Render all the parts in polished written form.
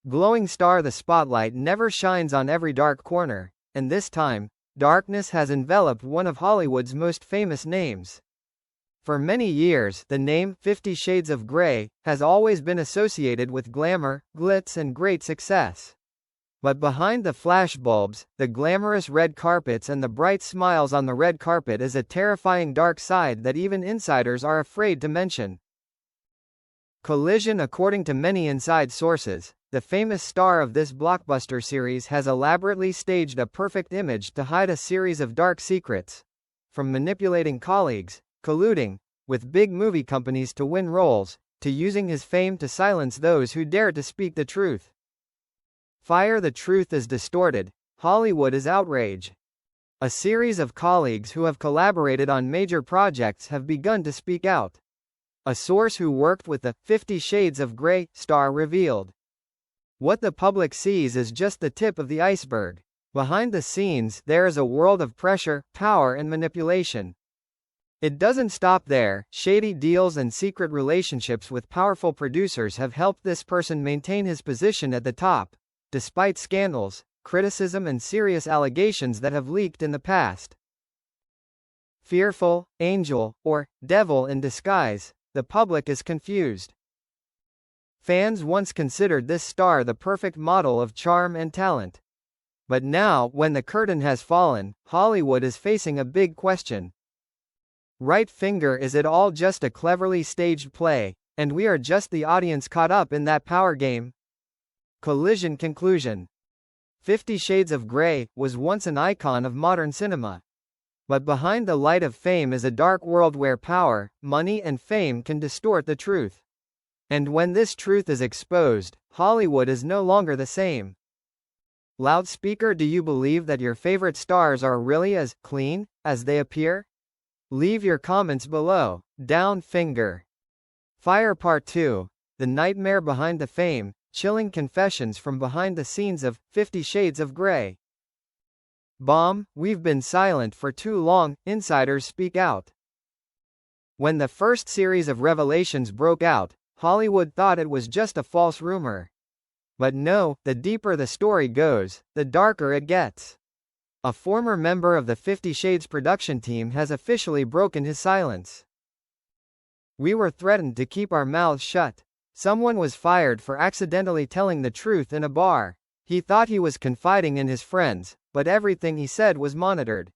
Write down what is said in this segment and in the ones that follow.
Glowing star. The spotlight never shines on every dark corner, and this time, darkness has enveloped one of Hollywood's most famous names. For many years, the name 50 Shades of Grey has always been associated with glamour, glitz, and great success. But behind the flashbulbs, the glamorous red carpets, and the bright smiles on the red carpet is a terrifying dark side that even insiders are afraid to mention. Collision. According to many inside sources, the famous star of this blockbuster series has elaborately staged a perfect image to hide a series of dark secrets. From manipulating colleagues, colluding with big movie companies to win roles, to using his fame to silence those who dare to speak the truth. Fire. The truth is distorted. Hollywood is outrage. A series of colleagues who have collaborated on major projects have begun to speak out. A source who worked with the 50 Shades of Grey star revealed. What the public sees is just the tip of the iceberg. Behind the scenes, there is a world of pressure, power, and manipulation. It doesn't stop there. Shady deals and secret relationships with powerful producers have helped this person maintain his position at the top, despite scandals, criticism, and serious allegations that have leaked in the past. Fearful, angel, or devil in disguise. The public is confused. Fans once considered this star the perfect model of charm and talent. But now, when the curtain has fallen, Hollywood is facing a big question. Right finger. Is it all just a cleverly staged play, and we are just the audience caught up in that power game? Collision. Conclusion. 50 Shades of Grey was once an icon of modern cinema. But behind the light of fame is a dark world where power, money, and fame can distort the truth. And when this truth is exposed, Hollywood is no longer the same. Loudspeaker. Do you believe that your favorite stars are really as clean as they appear? Leave your comments below. Down finger. Fire. Part 2. The nightmare behind the fame. Chilling confessions from behind the scenes of 50 Shades of Grey. Bomb. We've been silent for too long. Insiders speak out. When the first series of revelations broke out, Hollywood thought it was just a false rumor. But no, the deeper the story goes, the darker it gets. A former member of the 50 Shades production team has officially broken his silence. We were threatened to keep our mouths shut. Someone was fired for accidentally telling the truth in a bar. He thought he was confiding in his friends, but everything he said was monitored.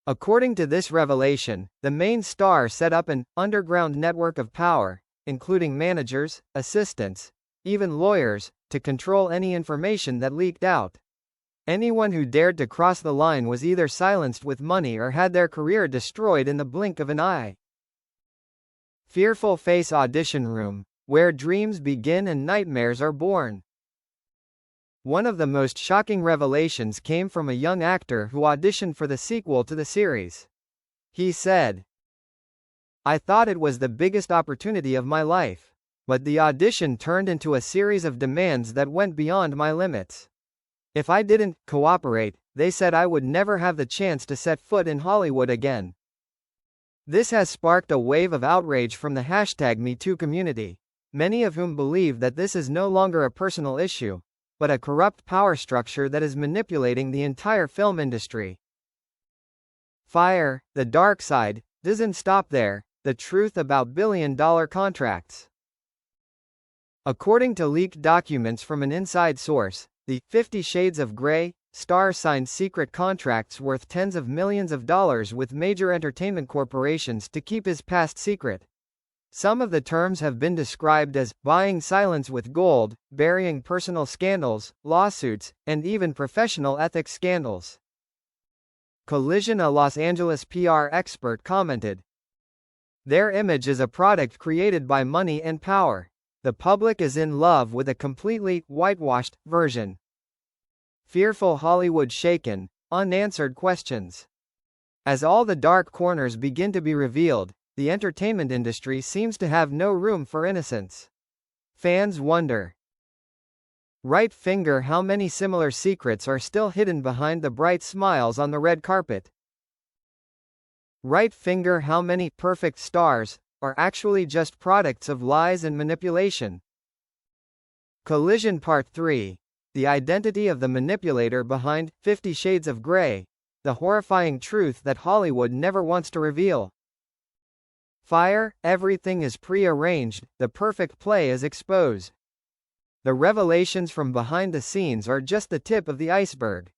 According to this revelation, the main star set up an underground network of power, including managers, assistants, even lawyers, to control any information that leaked out. Anyone who dared to cross the line was either silenced with money or had their career destroyed in the blink of an eye. Fearful Face. Audition room, where dreams begin and nightmares are born. One of the most shocking revelations came from a young actor who auditioned for the sequel to the series. He said, "I thought it was the biggest opportunity of my life. But the audition turned into a series of demands that went beyond my limits. If I didn't cooperate, they said I would never have the chance to set foot in Hollywood again." This has sparked a wave of outrage from the #MeToo community, many of whom believe that this is no longer a personal issue, but a corrupt power structure that is manipulating the entire film industry. Fire. The dark side doesn't stop there. The truth about billion-dollar contracts. According to leaked documents from an inside source, the 50 Shades of Grey star signed secret contracts worth tens of millions of dollars with major entertainment corporations to keep his past secret. Some of the terms have been described as buying silence with gold, burying personal scandals, lawsuits, and even professional ethics scandals. Collision. A Los Angeles PR expert commented, "Their image is a product created by money and power. The public is in love with a completely whitewashed version." Fearful. Hollywood shaken. Unanswered questions. As all the dark corners begin to be revealed, the entertainment industry seems to have no room for innocence. Fans wonder. Right finger. How many similar secrets are still hidden behind the bright smiles on the red carpet? Right finger. How many perfect stars are actually just products of lies and manipulation? Collision Part 3. The identity of the manipulator behind 50 Shades of Grey. The horrifying truth that Hollywood never wants to reveal. Fire, everything is pre-arranged, the perfect play is exposed. The revelations from behind the scenes are just the tip of the iceberg.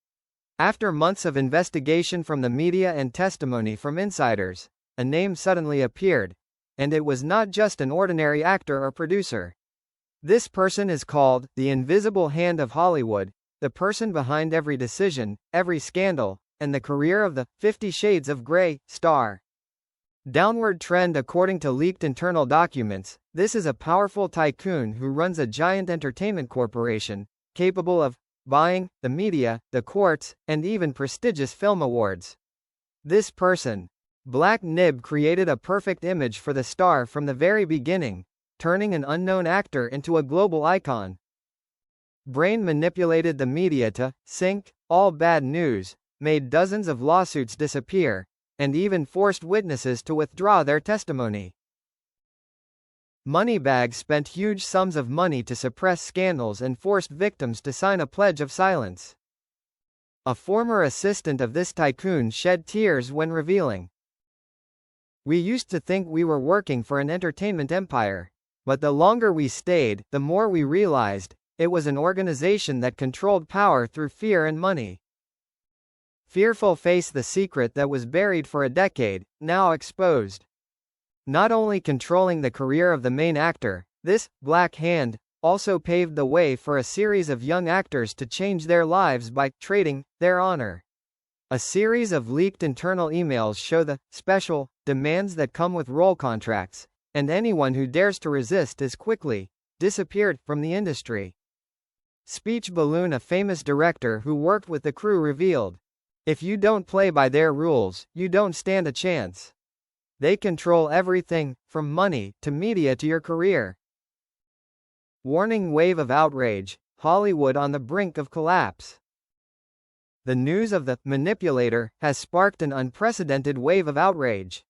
After months of investigation from the media and testimony from insiders, a name suddenly appeared. And it was not just an ordinary actor or producer. This person is called the invisible hand of Hollywood, the person behind every decision, every scandal, and the career of the 50 Shades of Grey star. Downward trend. According to leaked internal documents, this is a powerful tycoon who runs a giant entertainment corporation, capable of buying the media, the courts, and even prestigious film awards. This person, Black Nib, created a perfect image for the star from the very beginning, turning an unknown actor into a global icon. Brain manipulated the media to sink all bad news, made dozens of lawsuits disappear, and even forced witnesses to withdraw their testimony. Moneybags spent huge sums of money to suppress scandals and forced victims to sign a pledge of silence. A former assistant of this tycoon shed tears when revealing, "We used to think we were working for an entertainment empire. But the longer we stayed, the more we realized, it was an organization that controlled power through fear and money." Fearful face. The secret that was buried for a decade, now exposed. Not only controlling the career of the main actor, this Black Hand also paved the way for a series of young actors to change their lives by trading their honor. A series of leaked internal emails show the special demands that come with role contracts, and anyone who dares to resist is quickly disappeared from the industry. Speech balloon. A famous director who worked with the crew revealed, "If you don't play by their rules, you don't stand a chance. They control everything, from money to media to your career." Warning. Wave of outrage. Hollywood on the brink of collapse. The news of the manipulator has sparked an unprecedented wave of outrage.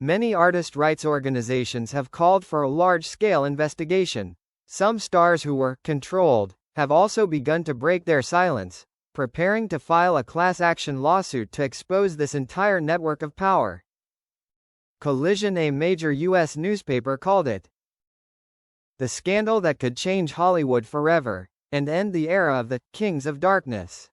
Many artist rights organizations have called for a large-scale investigation. Some stars who were controlled have also begun to break their silence, preparing to file a class action lawsuit to expose this entire network of power. Collision. A major U.S. newspaper called it the scandal that could change Hollywood forever, and end the era of the Kings of Darkness.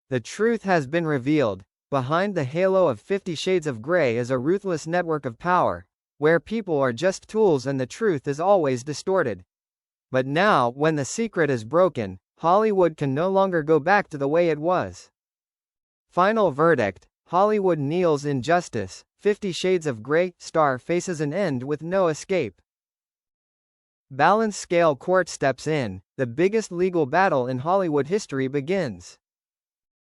The truth has been revealed. Behind the halo of 50 Shades of Grey is a ruthless network of power, where people are just tools and the truth is always distorted. But now, when the secret is broken, Hollywood can no longer go back to the way it was. Final verdict. Hollywood kneels in justice. 50 Shades of Grey star faces an end with no escape. Balance scale. Court steps in. The biggest legal battle in Hollywood history begins.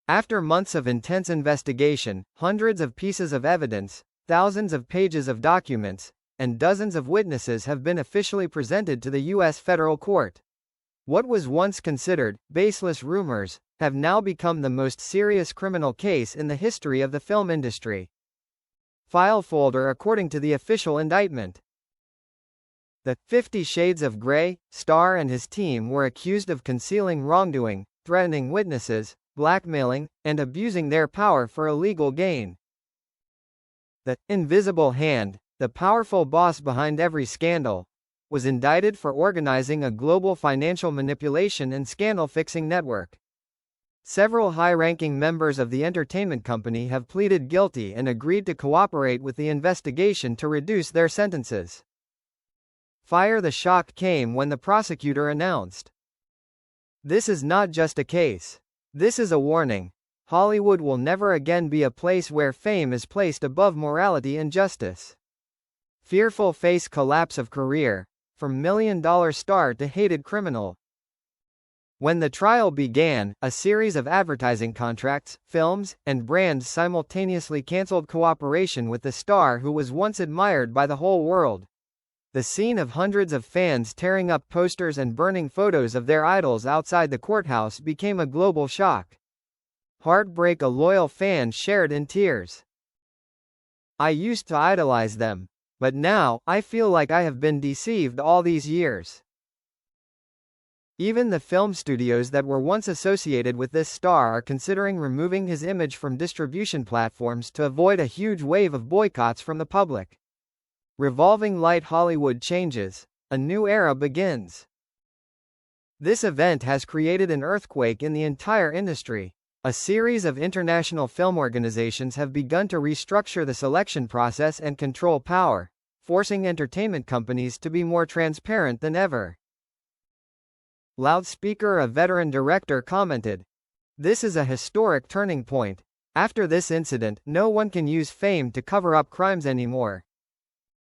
After months of intense investigation, hundreds of pieces of evidence, thousands of pages of documents, and dozens of witnesses have been officially presented to the U.S. federal court. What was once considered baseless rumors have now become the most serious criminal case in the history of the film industry. File folder. According to the official indictment, the 50 Shades of Grey star and his team were accused of concealing wrongdoing, threatening witnesses, blackmailing, and abusing their power for illegal gain. The invisible hand, the powerful boss behind every scandal, was indicted for organizing a global financial manipulation and scandal-fixing network. Several high-ranking members of the entertainment company have pleaded guilty and agreed to cooperate with the investigation to reduce their sentences. Fire. The shock came when the prosecutor announced, "This is not just a case. This is a warning. Hollywood will never again be a place where fame is placed above morality and justice." Fearful face. Collapse of career. From million-dollar star to hated criminal. When the trial began, a series of advertising contracts, films, and brands simultaneously canceled cooperation with the star who was once admired by the whole world. The scene of hundreds of fans tearing up posters and burning photos of their idols outside the courthouse became a global shock. Heartbreak. A loyal fan shared in tears. "I used to idolize them. But now, I feel like I have been deceived all these years." Even the film studios that were once associated with this star are considering removing his image from distribution platforms to avoid a huge wave of boycotts from the public. Revolving light Hollywood changes. A new era begins. This event has created an earthquake in the entire industry. A series of international film organizations have begun to restructure the selection process and control power, forcing entertainment companies to be more transparent than ever. Loudspeaker: a veteran director commented, "This is a historic turning point. After this incident, no one can use fame to cover up crimes anymore.